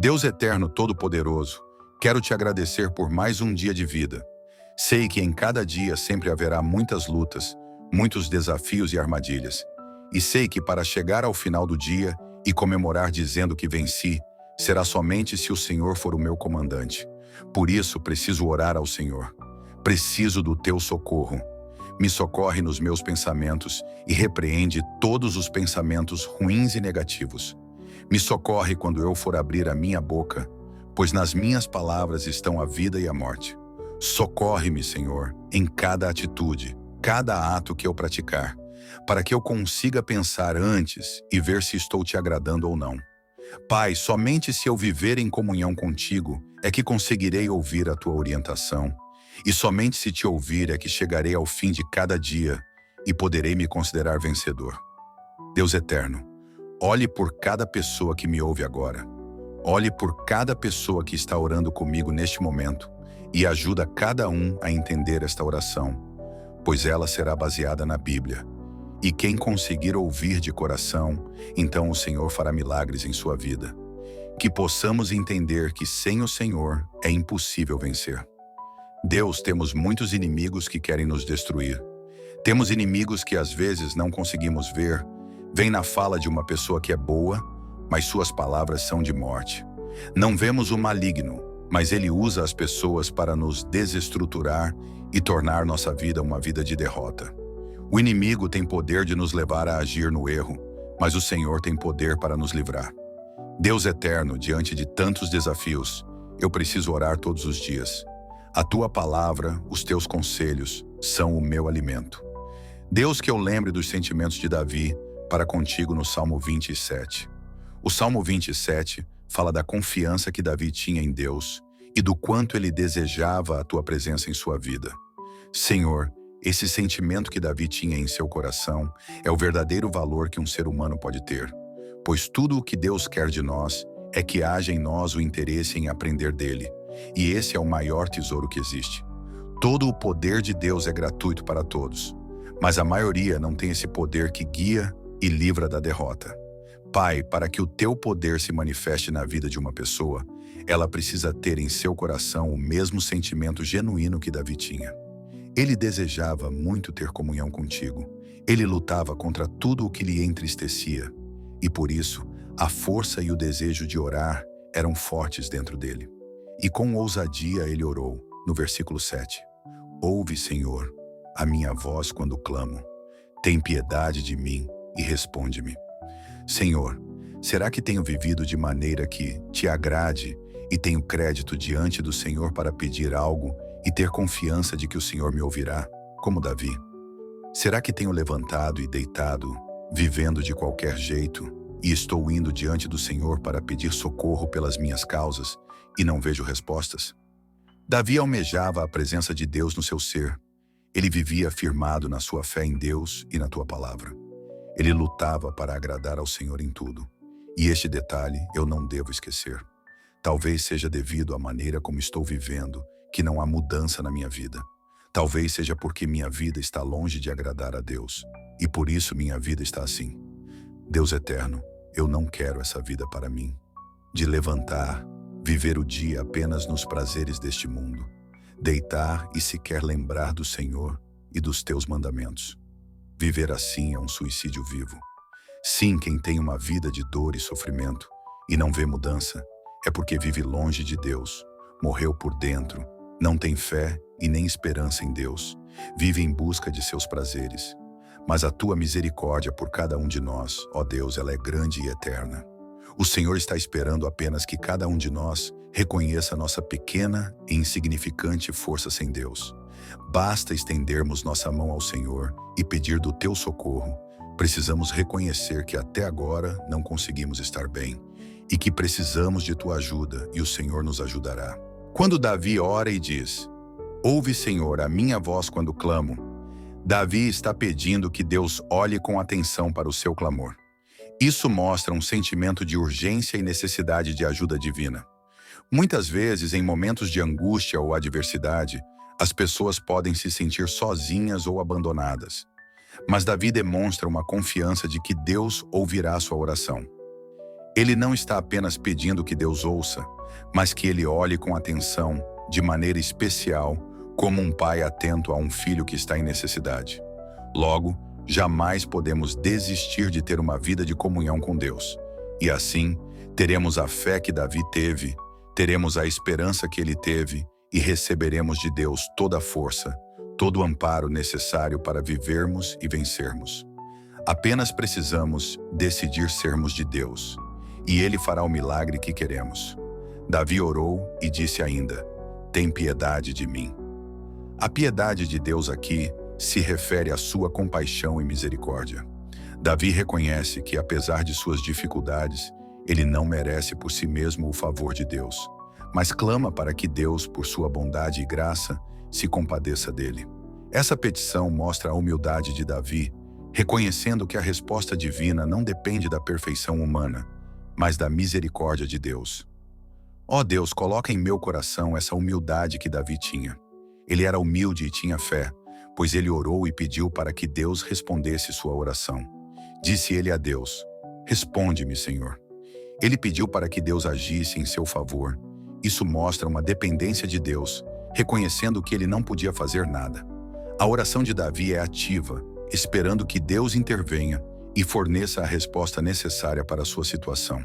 Deus eterno todo-poderoso, quero te agradecer por mais um dia de vida. Sei que em cada dia sempre haverá muitas lutas, muitos desafios e armadilhas. E sei que para chegar ao final do dia e comemorar dizendo que venci, será somente se o Senhor for o meu comandante. Por isso preciso orar ao Senhor. Preciso do teu socorro. Me socorre nos meus pensamentos e repreende todos os pensamentos ruins e negativos. Me socorre quando eu for abrir a minha boca, pois nas minhas palavras estão a vida e a morte. Socorre-me, Senhor, em cada atitude, cada ato que eu praticar, para que eu consiga pensar antes e ver se estou te agradando ou não. Pai, somente se eu viver em comunhão contigo é que conseguirei ouvir a tua orientação, e somente se te ouvir é que chegarei ao fim de cada dia e poderei me considerar vencedor. Deus eterno, olhe por cada pessoa que me ouve agora. Olhe por cada pessoa que está orando comigo neste momento e ajuda cada um a entender esta oração, pois ela será baseada na Bíblia. E quem conseguir ouvir de coração, então o Senhor fará milagres em sua vida. Que possamos entender que sem o Senhor é impossível vencer. Deus, temos muitos inimigos que querem nos destruir. Temos inimigos que às vezes não conseguimos ver. Vem na fala de uma pessoa que é boa, mas suas palavras são de morte. Não vemos o maligno, mas ele usa as pessoas para nos desestruturar e tornar nossa vida uma vida de derrota. O inimigo tem poder de nos levar a agir no erro, mas o Senhor tem poder para nos livrar. Deus eterno, diante de tantos desafios, eu preciso orar todos os dias. A tua palavra, os teus conselhos, são o meu alimento. Deus, que eu lembre dos sentimentos de Davi para contigo no Salmo 27. O Salmo 27 fala da confiança que Davi tinha em Deus e do quanto ele desejava a tua presença em sua vida. Senhor, esse sentimento que Davi tinha em seu coração é o verdadeiro valor que um ser humano pode ter, pois tudo o que Deus quer de nós é que haja em nós o interesse em aprender dele, e esse é o maior tesouro que existe. Todo o poder de Deus é gratuito para todos, mas a maioria não tem esse poder que guia e livra da derrota. Pai, para que o teu poder se manifeste na vida de uma pessoa, ela precisa ter em seu coração o mesmo sentimento genuíno que Davi tinha. Ele desejava muito ter comunhão contigo. Ele lutava contra tudo o que lhe entristecia. E por isso, a força e o desejo de orar eram fortes dentro dele. E com ousadia ele orou, no versículo 7. Ouve, Senhor, a minha voz quando clamo. Tem piedade de mim e responde-me. Senhor, será que tenho vivido de maneira que te agrade e tenho crédito diante do Senhor para pedir algo e ter confiança de que o Senhor me ouvirá, como Davi? Será que tenho levantado e deitado, vivendo de qualquer jeito, e estou indo diante do Senhor para pedir socorro pelas minhas causas e não vejo respostas? Davi almejava a presença de Deus no seu ser. Ele vivia firmado na sua fé em Deus e na tua palavra. Ele lutava para agradar ao Senhor em tudo. E este detalhe eu não devo esquecer. Talvez seja devido à maneira como estou vivendo que não há mudança na minha vida. Talvez seja porque minha vida está longe de agradar a Deus. E por isso minha vida está assim. Deus eterno, eu não quero essa vida para mim. De levantar, viver o dia apenas nos prazeres deste mundo. Deitar e sequer lembrar do Senhor e dos teus mandamentos. Viver assim é um suicídio vivo. Sim, quem tem uma vida de dor e sofrimento e não vê mudança, é porque vive longe de Deus, morreu por dentro, não tem fé e nem esperança em Deus, vive em busca de seus prazeres. Mas a tua misericórdia por cada um de nós, ó Deus, ela é grande e eterna. O Senhor está esperando apenas que cada um de nós reconheça nossa pequena e insignificante força sem Deus. Basta estendermos nossa mão ao Senhor e pedir do teu socorro. Precisamos reconhecer que até agora não conseguimos estar bem e que precisamos de tua ajuda e o Senhor nos ajudará. Quando Davi ora e diz, ouve, Senhor, a minha voz quando clamo, Davi está pedindo que Deus olhe com atenção para o seu clamor. Isso mostra um sentimento de urgência e necessidade de ajuda divina. Muitas vezes, em momentos de angústia ou adversidade, as pessoas podem se sentir sozinhas ou abandonadas. Mas Davi demonstra uma confiança de que Deus ouvirá sua oração. Ele não está apenas pedindo que Deus ouça, mas que ele olhe com atenção, de maneira especial, como um pai atento a um filho que está em necessidade. Logo, jamais podemos desistir de ter uma vida de comunhão com Deus. E assim, teremos a fé que Davi teve, teremos a esperança que ele teve e receberemos de Deus toda a força, todo o amparo necessário para vivermos e vencermos. Apenas precisamos decidir sermos de Deus, e Ele fará o milagre que queremos. Davi orou e disse ainda: tem piedade de mim. A piedade de Deus aqui se refere à sua compaixão e misericórdia. Davi reconhece que, apesar de suas dificuldades, ele não merece por si mesmo o favor de Deus, mas clama para que Deus, por sua bondade e graça, se compadeça dele. Essa petição mostra a humildade de Davi, reconhecendo que a resposta divina não depende da perfeição humana, mas da misericórdia de Deus. Ó Deus, coloca em meu coração essa humildade que Davi tinha. Ele era humilde e tinha fé, pois ele orou e pediu para que Deus respondesse sua oração. Disse ele a Deus: responde-me, Senhor. Ele pediu para que Deus agisse em seu favor. Isso mostra uma dependência de Deus, reconhecendo que ele não podia fazer nada. A oração de Davi é ativa, esperando que Deus intervenha e forneça a resposta necessária para a sua situação.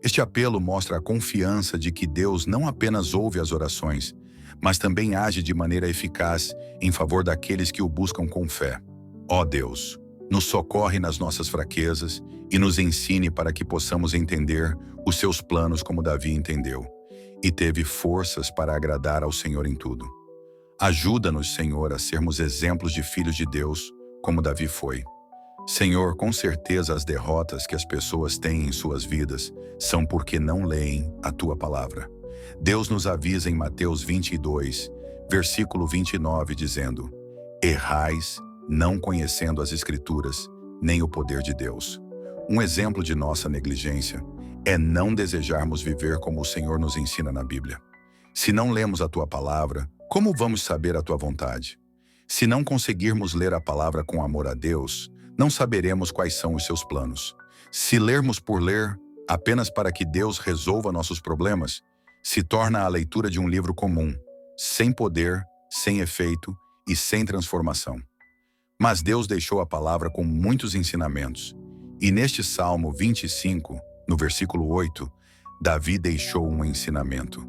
Este apelo mostra a confiança de que Deus não apenas ouve as orações, mas também age de maneira eficaz em favor daqueles que o buscam com fé. Ó Deus, nos socorre nas nossas fraquezas e nos ensine para que possamos entender os seus planos como Davi entendeu, e teve forças para agradar ao Senhor em tudo. Ajuda-nos, Senhor, a sermos exemplos de filhos de Deus, como Davi foi. Senhor, com certeza as derrotas que as pessoas têm em suas vidas são porque não leem a Tua palavra. Deus nos avisa em Mateus 22, versículo 29, dizendo: errais, não conhecendo as Escrituras, nem o poder de Deus. Um exemplo de nossa negligência é não desejarmos viver como o Senhor nos ensina na Bíblia. Se não lemos a Tua palavra, como vamos saber a Tua vontade? Se não conseguirmos ler a palavra com amor a Deus, não saberemos quais são os seus planos. Se lermos por ler, apenas para que Deus resolva nossos problemas, se torna a leitura de um livro comum, sem poder, sem efeito e sem transformação. Mas Deus deixou a palavra com muitos ensinamentos. E neste Salmo 25, no versículo 8, Davi deixou um ensinamento.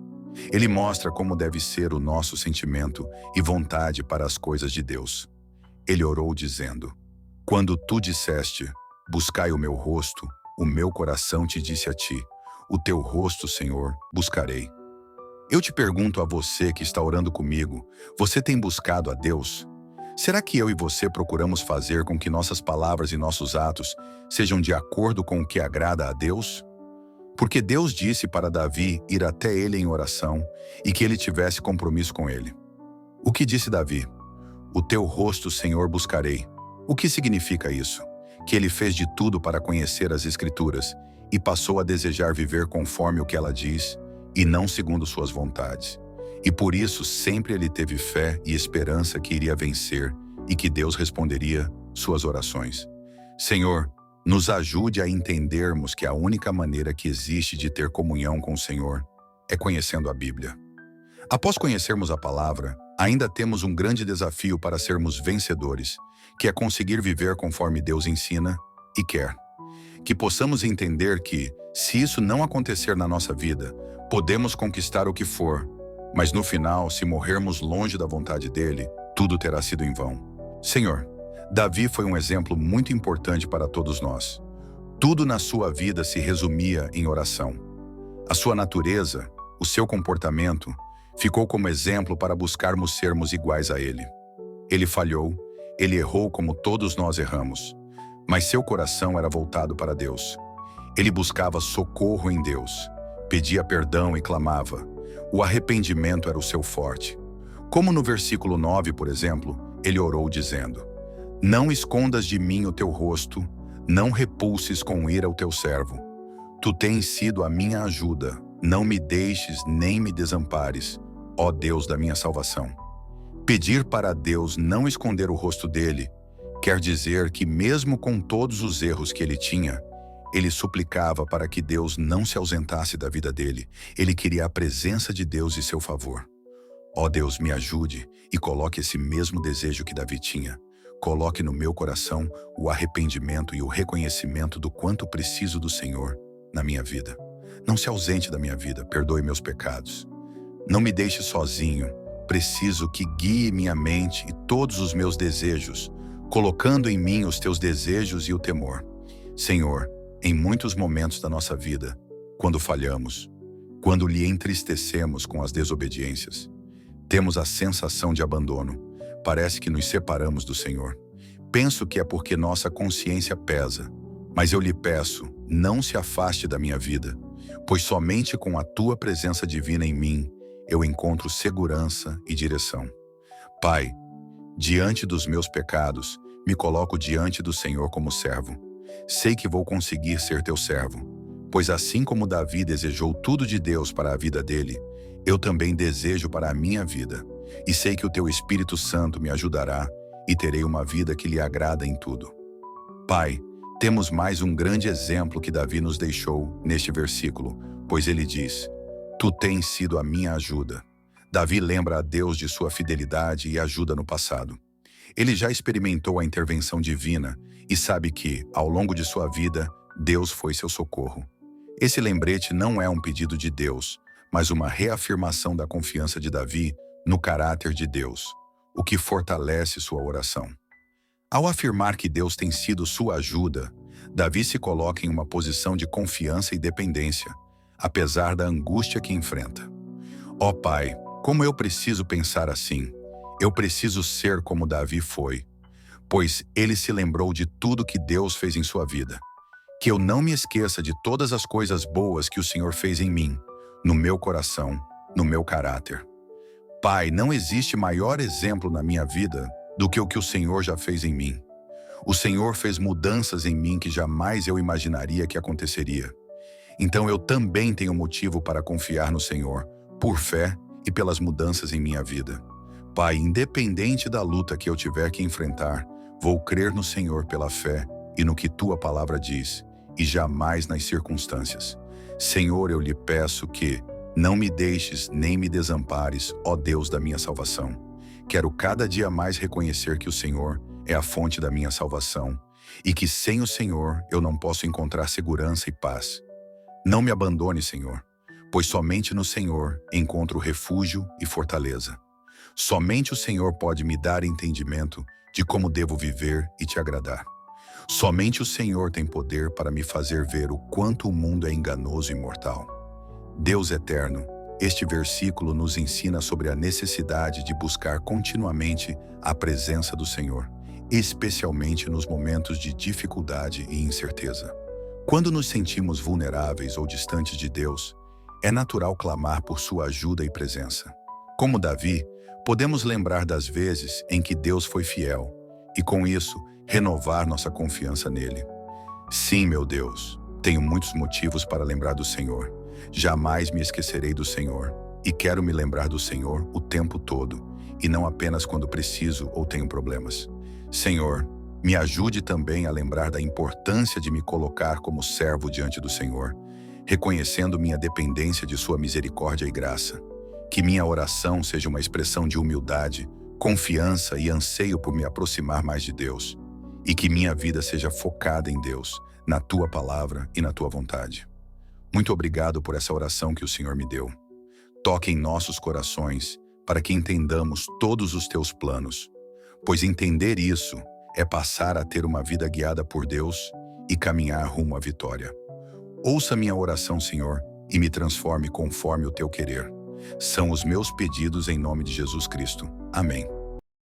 Ele mostra como deve ser o nosso sentimento e vontade para as coisas de Deus. Ele orou dizendo: quando tu disseste, buscai o meu rosto, o meu coração te disse a ti, o teu rosto, Senhor, buscarei. Eu te pergunto a você que está orando comigo, você tem buscado a Deus? Será que eu e você procuramos fazer com que nossas palavras e nossos atos sejam de acordo com o que agrada a Deus? Porque Deus disse para Davi ir até ele em oração e que ele tivesse compromisso com ele. O que disse Davi? O teu rosto, Senhor, buscarei. O que significa isso? Que ele fez de tudo para conhecer as Escrituras e passou a desejar viver conforme o que ela diz e não segundo suas vontades. E por isso sempre ele teve fé e esperança que iria vencer e que Deus responderia suas orações. Senhor, nos ajude a entendermos que a única maneira que existe de ter comunhão com o Senhor é conhecendo a Bíblia. Após conhecermos a palavra, ainda temos um grande desafio para sermos vencedores, que é conseguir viver conforme Deus ensina e quer. Que possamos entender que, se isso não acontecer na nossa vida, podemos conquistar o que for, mas no final, se morrermos longe da vontade dele, tudo terá sido em vão. Senhor, Davi foi um exemplo muito importante para todos nós. Tudo na sua vida se resumia em oração. A sua natureza, o seu comportamento, ficou como exemplo para buscarmos sermos iguais a ele. Ele falhou, ele errou como todos nós erramos, mas seu coração era voltado para Deus. Ele buscava socorro em Deus, pedia perdão e clamava. O arrependimento era o seu forte. Como no versículo 9, por exemplo, ele orou dizendo: não escondas de mim o teu rosto, não repulses com ira o teu servo. Tu tens sido a minha ajuda, não me deixes nem me desampares, ó Deus da minha salvação. Pedir para Deus não esconder o rosto dele quer dizer que mesmo com todos os erros que ele tinha, Ele suplicava para que Deus não se ausentasse da vida dele. Ele queria a presença de Deus e seu favor. Ó Deus, me ajude e coloque esse mesmo desejo que Davi tinha. Coloque no meu coração o arrependimento e o reconhecimento do quanto preciso do Senhor na minha vida. Não se ausente da minha vida, perdoe meus pecados. Não me deixe sozinho. Preciso que guie minha mente e todos os meus desejos, colocando em mim os teus desejos e o temor. Senhor, em muitos momentos da nossa vida, quando falhamos, quando lhe entristecemos com as desobediências, temos a sensação de abandono. Parece que nos separamos do Senhor. Penso que é porque nossa consciência pesa, mas eu lhe peço, não se afaste da minha vida, pois somente com a tua presença divina em mim eu encontro segurança e direção. Pai, diante dos meus pecados, me coloco diante do Senhor como servo. Sei que vou conseguir ser teu servo, pois assim como Davi desejou tudo de Deus para a vida dele, eu também desejo para a minha vida, e sei que o teu Espírito Santo me ajudará e terei uma vida que lhe agrada em tudo. Pai, temos mais um grande exemplo que Davi nos deixou neste versículo, pois ele diz: Tu tens sido a minha ajuda. Davi lembra a Deus de sua fidelidade e ajuda no passado. Ele já experimentou a intervenção divina e sabe que, ao longo de sua vida, Deus foi seu socorro. Esse lembrete não é um pedido de Deus, mas uma reafirmação da confiança de Davi no caráter de Deus, o que fortalece sua oração. Ao afirmar que Deus tem sido sua ajuda, Davi se coloca em uma posição de confiança e dependência, apesar da angústia que enfrenta. Ó Pai, como eu preciso pensar assim? Eu preciso ser como Davi foi, pois ele se lembrou de tudo que Deus fez em sua vida. Que eu não me esqueça de todas as coisas boas que o Senhor fez em mim, no meu coração, no meu caráter. Pai, não existe maior exemplo na minha vida do que o Senhor já fez em mim. O Senhor fez mudanças em mim que jamais eu imaginaria que aconteceria. Então eu também tenho motivo para confiar no Senhor, por fé e pelas mudanças em minha vida. Pai, independente da luta que eu tiver que enfrentar, vou crer no Senhor pela fé e no que tua palavra diz, e jamais nas circunstâncias. Senhor, eu lhe peço que não me deixes nem me desampares, ó Deus da minha salvação. Quero cada dia mais reconhecer que o Senhor é a fonte da minha salvação e que sem o Senhor eu não posso encontrar segurança e paz. Não me abandone, Senhor, pois somente no Senhor encontro refúgio e fortaleza. Somente o Senhor pode me dar entendimento de como devo viver e te agradar. Somente o Senhor tem poder para me fazer ver o quanto o mundo é enganoso e mortal. Deus eterno, este versículo nos ensina sobre a necessidade de buscar continuamente a presença do Senhor, especialmente nos momentos de dificuldade e incerteza. Quando nos sentimos vulneráveis ou distantes de Deus, é natural clamar por sua ajuda e presença. Como Davi, podemos lembrar das vezes em que Deus foi fiel e, com isso, renovar nossa confiança nele. Sim, meu Deus, tenho muitos motivos para lembrar do Senhor. Jamais me esquecerei do Senhor e quero me lembrar do Senhor o tempo todo e não apenas quando preciso ou tenho problemas. Senhor, me ajude também a lembrar da importância de me colocar como servo diante do Senhor, reconhecendo minha dependência de sua misericórdia e graça. Que minha oração seja uma expressão de humildade, confiança e anseio por me aproximar mais de Deus. E que minha vida seja focada em Deus, na tua palavra e na tua vontade. Muito obrigado por essa oração que o Senhor me deu. Toque em nossos corações para que entendamos todos os teus planos, pois entender isso é passar a ter uma vida guiada por Deus e caminhar rumo à vitória. Ouça minha oração, Senhor, e me transforme conforme o teu querer. São os meus pedidos em nome de Jesus Cristo. Amém.